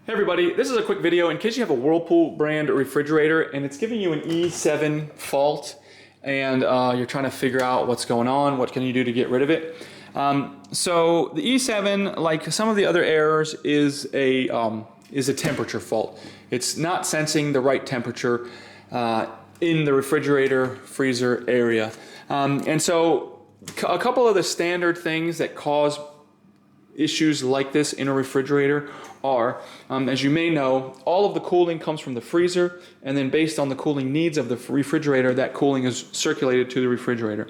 Hey everybody, this is a quick video in case you have a Whirlpool brand refrigerator and it's giving you an E7 fault and you're trying to figure out what's going on, what can you do to get rid of it. So the E7, like some of the other errors, is a temperature fault. It's not sensing the right temperature in the refrigerator freezer area. And so a couple of the standard things that cause issues like this in a refrigerator are, as you may know, all of the cooling comes from the freezer, and then based on the cooling needs of the refrigerator, that cooling is circulated to the refrigerator.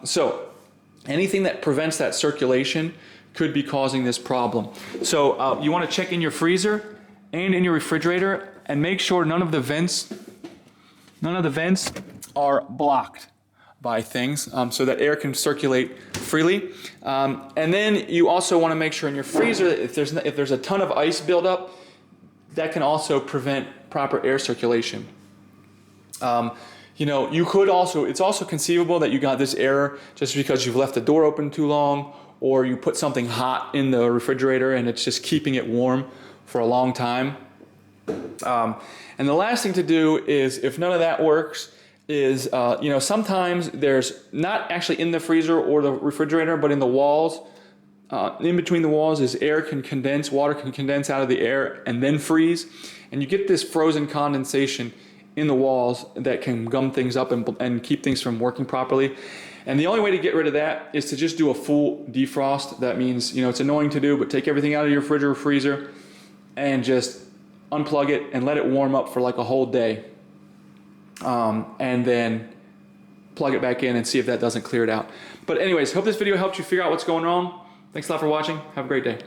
So anything that prevents that circulation could be causing this problem. So you want to check in your freezer and in your refrigerator and make sure none of the vents are blocked by things, so that air can circulate freely. And then you also want to make sure in your freezer that if there's a ton of ice buildup, that can also prevent proper air circulation. You know, it's also conceivable that you got this error just because you've left the door open too long, or you put something hot in the refrigerator and it's just keeping it warm for a long time. And the last thing to do is, if none of that works, is you know, sometimes there's not actually in the freezer or the refrigerator, but in the walls, in between the walls, is water can condense out of the air and then freeze, and you get this frozen condensation in the walls that can gum things up and keep things from working properly. And the only way to get rid of that is to just do a full defrost. That means, you know, it's annoying to do, but take everything out of your fridge or freezer and just unplug it and let it warm up for like a whole day. And then plug it back in and see if that doesn't clear it out. But anyways, hope this video helped you figure out what's going on. Thanks a lot for watching. Have a great day.